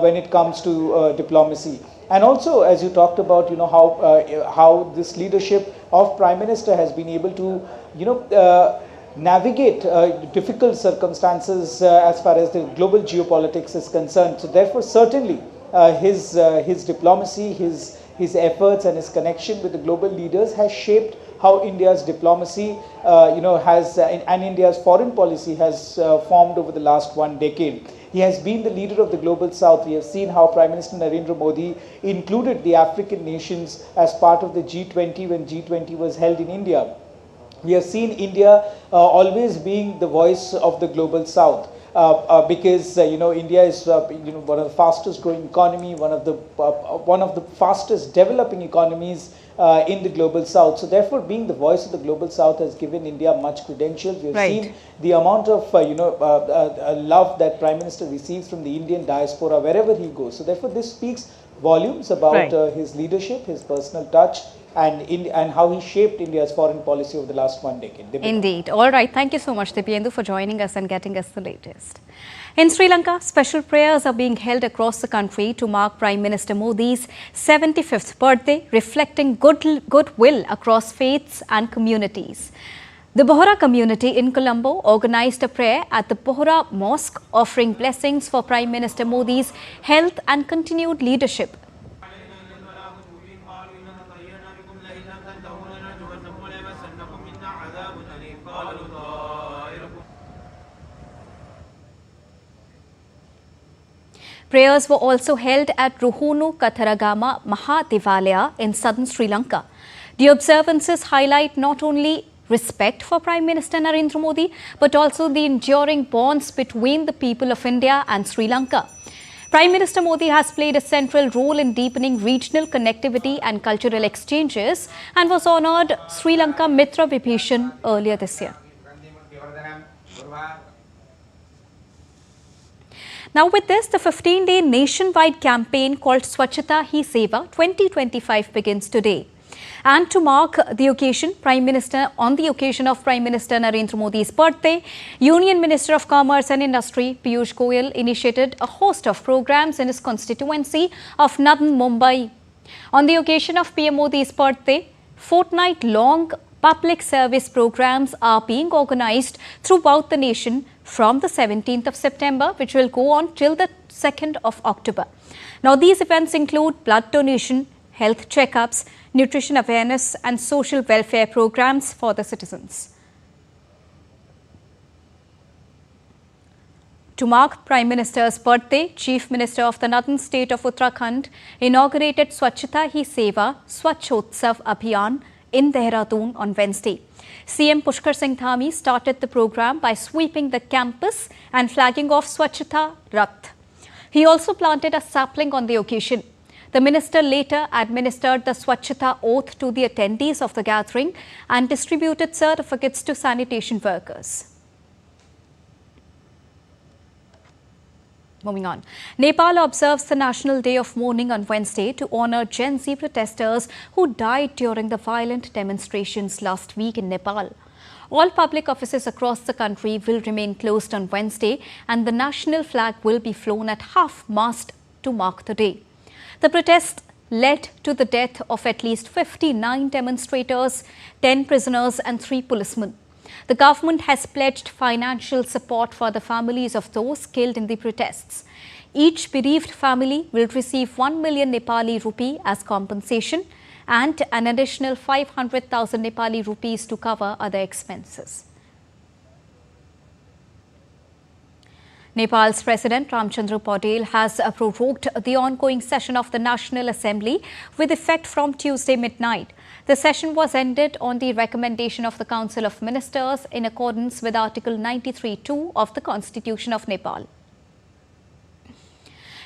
when it comes to diplomacy. And also, as you talked about, how this leadership of Prime Minister has been able to, navigate difficult circumstances as far as the global geopolitics is concerned. So therefore, certainly, his diplomacy, his efforts and his connection with the global leaders has shaped how India's diplomacy, and India's foreign policy has formed over the last 1 decade. He has been the leader of the global south. We have seen how Prime Minister Narendra Modi included the African nations as part of the G20 when G20 was held in India. We have seen India always being the voice of the global south. Because India is one of the fastest growing economy, one of the fastest developing economies in the global south. So therefore, being the voice of the global south has given India much credentials. We have seen the amount of love that Prime Minister receives from the Indian diaspora wherever he goes. So therefore, this speaks volumes about his leadership, his personal touch, and how he shaped India's foreign policy over the last 1 decade. Indeed. All right. Thank you so much, Dibyendu, for joining us and getting us the latest. In Sri Lanka, special prayers are being held across the country to mark Prime Minister Modi's 75th birthday, reflecting goodwill across faiths and communities. The Bohra community in Colombo organized a prayer at the Bohra Mosque, offering blessings for Prime Minister Modi's health and continued leadership. Prayers were also held at Ruhunu Katharagama Mahadevalaya in southern Sri Lanka. The observances highlight not only respect for Prime Minister Narendra Modi, but also the enduring bonds between the people of India and Sri Lanka. Prime Minister Modi has played a central role in deepening regional connectivity and cultural exchanges and was honoured Sri Lanka Mitra Vibhishan earlier this year. Now with this, the 15-day nationwide campaign called Swachhata Hi Seva 2025 begins today. And to mark the occasion, on the occasion of Prime Minister Narendra Modi's birthday, Union Minister of Commerce and Industry Piyush Goyal initiated a host of programs in his constituency of Northern Mumbai. On the occasion of PM Modi's birthday, fortnight-long public service programs are being organized throughout the nation from the 17th of September, which will go on till the 2nd of October. Now, these events include blood donation, health checkups, nutrition awareness and social welfare programs for the citizens. To mark Prime Minister's birthday, Chief Minister of the Northern State of Uttarakhand inaugurated Swachhata Hi Seva Swachhotsav Abhiyan in Dehradun on Wednesday. CM Pushkar Singh Dhami started the program by sweeping the campus and flagging off Swachhata Rath. He also planted a sapling on the occasion. The minister later administered the Swachhata oath to the attendees of the gathering and distributed certificates to sanitation workers. Moving on. Nepal observes the National Day of Mourning on Wednesday to honour Gen Z protesters who died during the violent demonstrations last week in Nepal. All public offices across the country will remain closed on Wednesday and the national flag will be flown at half-mast to mark the day. The protest led to the death of at least 59 demonstrators, 10 prisoners and 3 policemen. The government has pledged financial support for the families of those killed in the protests. Each bereaved family will receive 1 million Nepali rupee as compensation and an additional 500,000 Nepali rupees to cover other expenses. Nepal's President Ramchandra Paudel has prorogued the ongoing session of the National Assembly with effect from Tuesday midnight. The session was ended on the recommendation of the Council of Ministers in accordance with Article 93(2) of the Constitution of Nepal.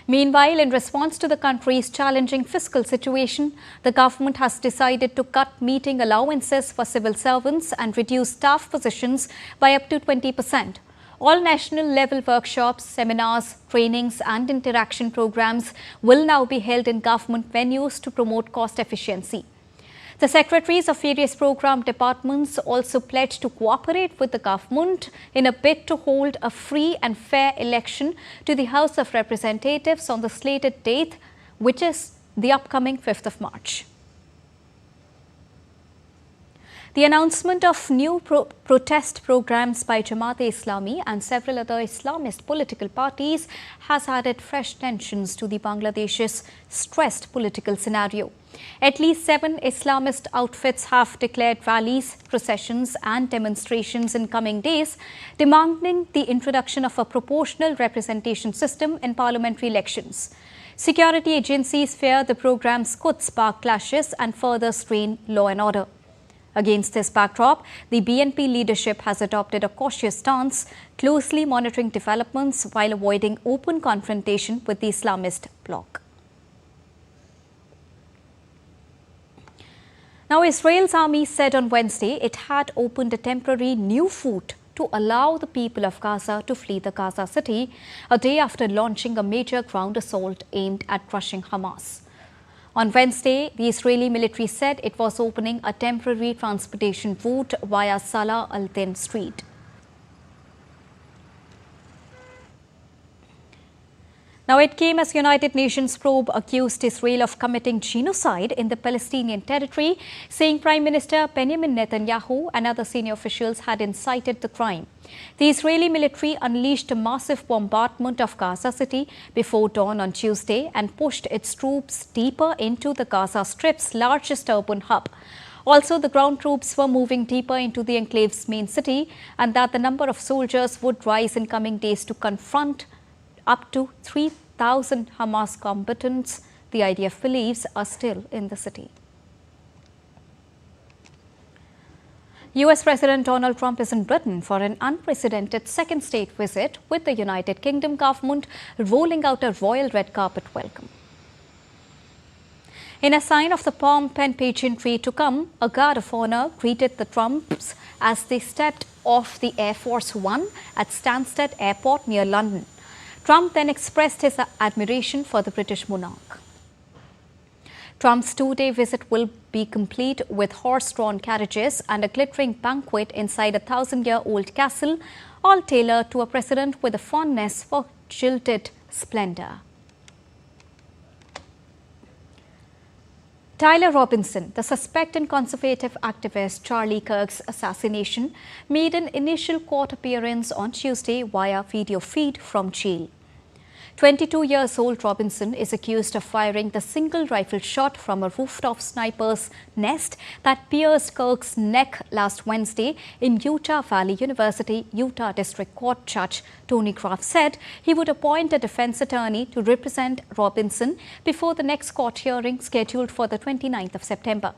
Meanwhile, in response to the country's challenging fiscal situation, the government has decided to cut meeting allowances for civil servants and reduce staff positions by up to 20%. All national-level workshops, seminars, trainings and interaction programs will now be held in government venues to promote cost efficiency. The secretaries of various program departments also pledged to cooperate with the government in a bid to hold a free and fair election to the House of Representatives on the slated date, which is the upcoming 5th of March. The announcement of new protest programs by Jamaat-e-Islami and several other Islamist political parties has added fresh tensions to the Bangladesh's stressed political scenario. At least 7 Islamist outfits have declared rallies, processions and demonstrations in coming days, demanding the introduction of a proportional representation system in parliamentary elections. Security agencies fear the programs could spark clashes and further strain law and order. Against this backdrop, the BNP leadership has adopted a cautious stance, closely monitoring developments while avoiding open confrontation with the Islamist bloc. Now, Israel's army said on Wednesday it had opened a temporary new route to allow the people of Gaza to flee the Gaza city a day after launching a major ground assault aimed at crushing Hamas. On Wednesday, the Israeli military said it was opening a temporary transportation route via Salah al-Din Street. Now, it came as United Nations probe accused Israel of committing genocide in the Palestinian territory, saying Prime Minister Benjamin Netanyahu and other senior officials had incited the crime. The Israeli military unleashed a massive bombardment of Gaza City before dawn on Tuesday and pushed its troops deeper into the Gaza Strip's largest urban hub. Also, the ground troops were moving deeper into the enclave's main city, and that the number of soldiers would rise in coming days to confront up to 1,000 Hamas combatants the IDF believes are still in the city. US President Donald Trump is in Britain for an unprecedented second state visit, with the United Kingdom government rolling out a royal red carpet welcome. In a sign of the pomp and pageantry to come, a guard of honor greeted the Trumps as they stepped off the Air Force One at Stansted Airport near London. Trump then expressed his admiration for the British monarch. Trump's two-day visit will be complete with horse-drawn carriages and a glittering banquet inside a 1,000-year-old castle, all tailored to a president with a fondness for jilted splendor. Tyler Robinson, the suspect in conservative activist Charlie Kirk's assassination, made an initial court appearance on Tuesday via video feed from jail. 22-year-old Robinson is accused of firing the single rifle shot from a rooftop sniper's nest that pierced Kirk's neck last Wednesday in Utah Valley University. Utah District Court Judge Tony Graff said he would appoint a defense attorney to represent Robinson before the next court hearing scheduled for the 29th of September.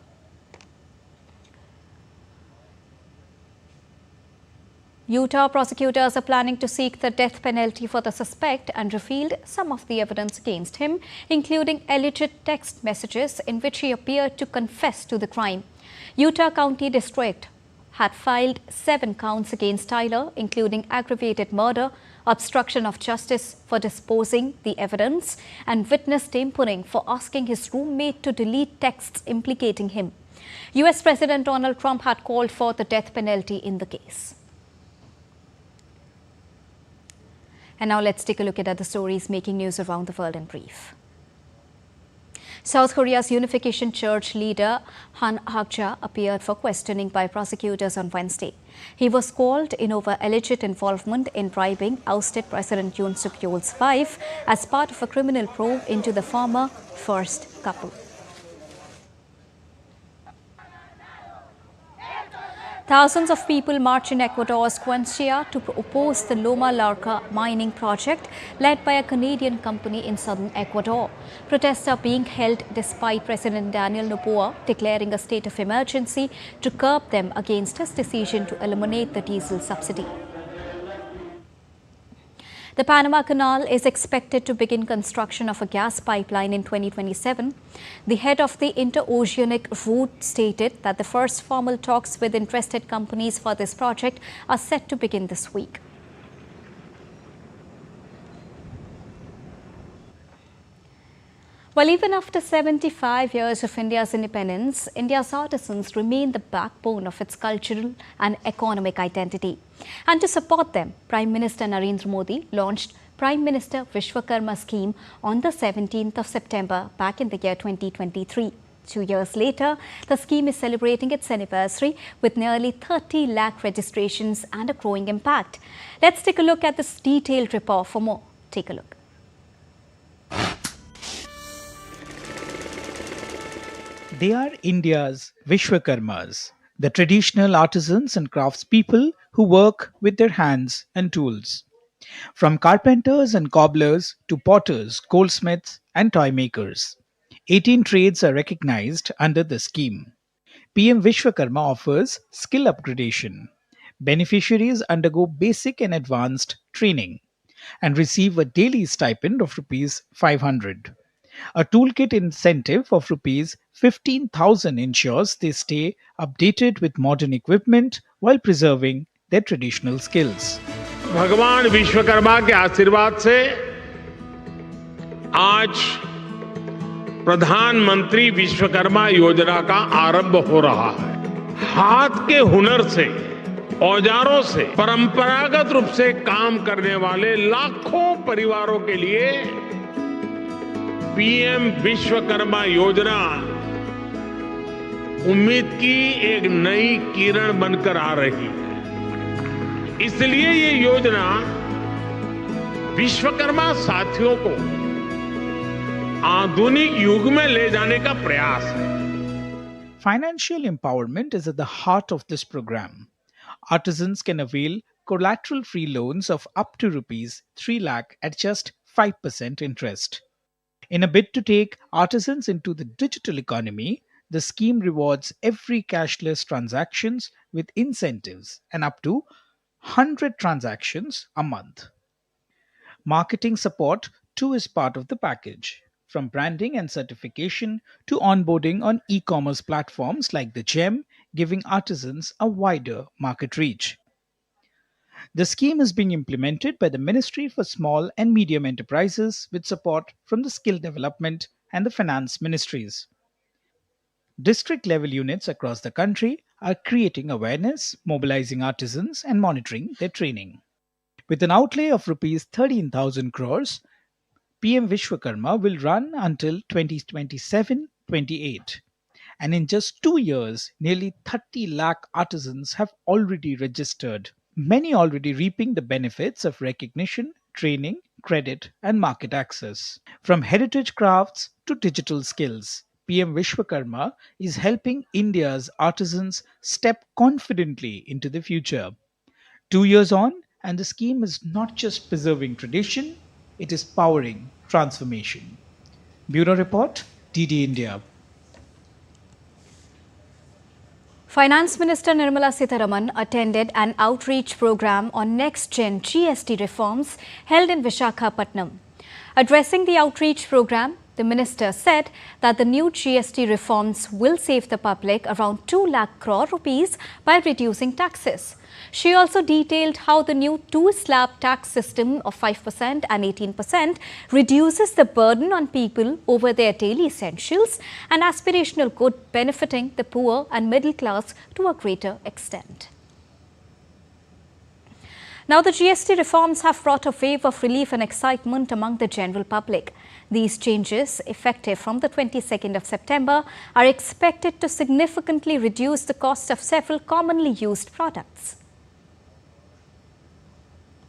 Utah prosecutors are planning to seek the death penalty for the suspect and revealed some of the evidence against him, including alleged text messages in which he appeared to confess to the crime. Utah County District had filed 7 counts against Tyler, including aggravated murder, obstruction of justice for disposing the evidence, and witness tampering for asking his roommate to delete texts implicating him. US President Donald Trump had called for the death penalty in the case. And now let's take a look at other stories making news around the world in brief. South Korea's Unification Church leader Han Hak-ja appeared for questioning by prosecutors on Wednesday. He was called in over alleged involvement in bribing ousted President Yoon Suk-yeol's wife as part of a criminal probe into the former first couple. Thousands of people march in Ecuador's Cuenca to oppose the Loma Larga mining project led by a Canadian company in southern Ecuador. Protests are being held despite President Daniel Noboa declaring a state of emergency to curb them against his decision to eliminate the diesel subsidy. The Panama Canal is expected to begin construction of a gas pipeline in 2027. The head of the interoceanic route stated that the first formal talks with interested companies for this project are set to begin this week. Well, even after 75 years of India's independence, India's artisans remain the backbone of its cultural and economic identity. And to support them, Prime Minister Narendra Modi launched Prime Minister Vishwakarma scheme on the 17th of September back in the year 2023. 2 years later, the scheme is celebrating its anniversary with nearly 30 lakh registrations and a growing impact. Let's take a look at this detailed report for more. Take a look. They are India's Vishwakarmas, the traditional artisans and craftspeople who work with their hands and tools. From carpenters and cobblers to potters, goldsmiths and toy makers, 18 trades are recognized under the scheme. PM Vishwakarma offers skill upgradation. Beneficiaries undergo basic and advanced training and receive a daily stipend of Rs 500. A toolkit incentive of Rs 15,000 ensures they stay updated with modern equipment while preserving their traditional skills. भगवान विश्वकर्मा के आशीर्वाद से आज प्रधानमंत्री विश्वकर्मा योजना का आरंभ हो रहा है। हाथ के हुनर से, औजारों से परंपरागत रूप से काम करने वाले लाखों परिवारों के लिए पीएम विश्वकर्मा योजना उम्मीद की एक नई किरण बनकर आ रही है। इसलिए ये योजना विश्वकर्मा साथियों को आधुनिक युग में ले जाने का प्रयास है। Financial empowerment is at the heart of this program. Artisans can avail collateral-free loans of up to Rs 3 lakh at just 5% interest. In a bid to take artisans into the digital economy, the scheme rewards every cashless transactions with incentives and up to 100 transactions a month. Marketing support too is part of the package, from branding and certification to onboarding on e-commerce platforms like the GEM, giving artisans a wider market reach. The scheme is being implemented by the Ministry for Small and Medium Enterprises with support from the Skill Development and the Finance Ministries. District level units across the country are creating awareness, mobilizing artisans, and monitoring their training. With an outlay of Rs 13,000 crores, PM Vishwakarma will run until 2027-28. And in just 2 years, nearly 30 lakh artisans have already registered, many already reaping the benefits of recognition, training, credit, and market access. From heritage crafts to digital skills, PM Vishwakarma is helping India's artisans step confidently into the future. 2 years on, and the scheme is not just preserving tradition, it is powering transformation. Bureau Report, DD India. Finance Minister Nirmala Sitharaman attended an outreach program on next-gen GST reforms held in Visakhapatnam. Addressing the outreach program, the minister said that the new GST reforms will save the public around 2 lakh crore rupees by reducing taxes. She also detailed how the new two-slab tax system of 5% and 18% reduces the burden on people over their daily essentials and aspirational good, benefiting the poor and middle class to a greater extent. Now, the GST reforms have brought a wave of relief and excitement among the general public. These changes, effective from the 22nd of September, are expected to significantly reduce the cost of several commonly used products.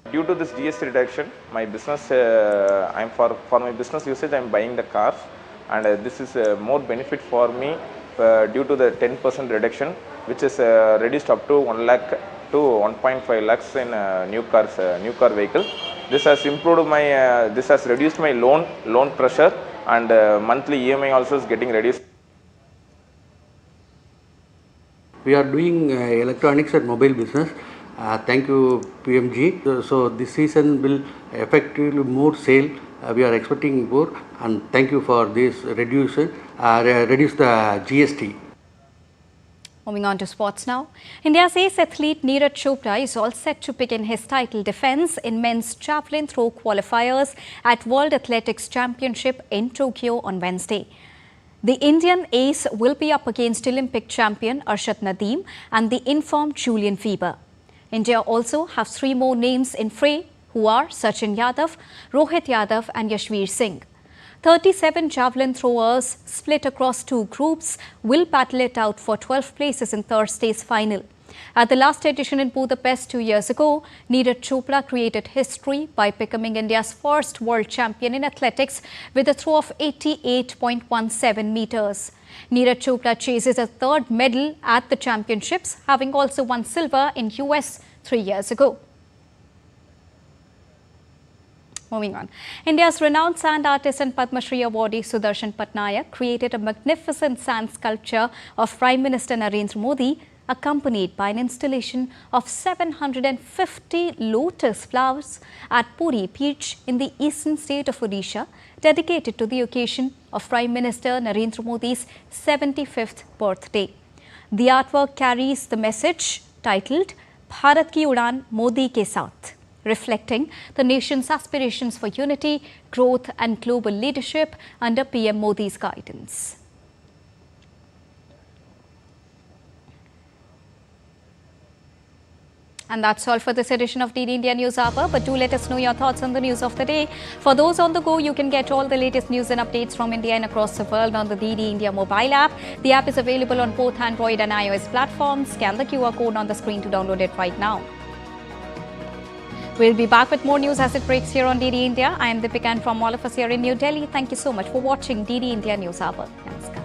Due to this GST reduction, my business, for my business usage, I am buying the cars, and this is more benefit for me due to the 10% reduction, which is reduced up to 1 lakh to 1.5 lakhs in new car vehicle. This has improved my, this has reduced my loan pressure, and monthly EMI also is getting reduced. We are doing electronics and mobile business. Thank you, PMG. So this season will effectively more sale. We are expecting more, and thank you for this reduce the GST. Moving on to sports now. India's ace athlete Neeraj Chopra is all set to begin his title defence in men's javelin throw qualifiers at World Athletics Championship in Tokyo on Wednesday. The Indian ace will be up against Olympic champion Arshad Nadeem and the informed Julian Weber. India also has 3 more names in fray, who are Sachin Yadav, Rohit Yadav and Yashveer Singh. 37 javelin throwers split across 2 groups will battle it out for 12 places in Thursday's final. At the last edition in Budapest 2 years ago, Neeraj Chopra created history by becoming India's first world champion in athletics with a throw of 88.17 meters. Neeraj Chopra chases a 3rd medal at the championships, having also won silver in US 3 years ago. Moving on. India's renowned sand artist and Padma Shri awardee Sudarshan Patnaik created a magnificent sand sculpture of Prime Minister Narendra Modi, accompanied by an installation of 750 lotus flowers at Puri Beach in the eastern state of Odisha, dedicated to the occasion of Prime Minister Narendra Modi's 75th birthday. The artwork carries the message titled Bharat Ki Udan Modi Ke Saath, reflecting the nation's aspirations for unity, growth and global leadership under PM Modi's guidance. And that's all for this edition of DD India News Hour. But do let us know your thoughts on the news of the day. For those on the go, you can get all the latest news and updates from India and across the world on the DD India mobile app. The app is available on both Android and iOS platforms. Scan the QR code on the screen to download it right now. We'll be back with more news as it breaks here on DD India. I am Deepika, and from all of us here in New Delhi, thank you so much for watching DD India News Hour. Namaskar.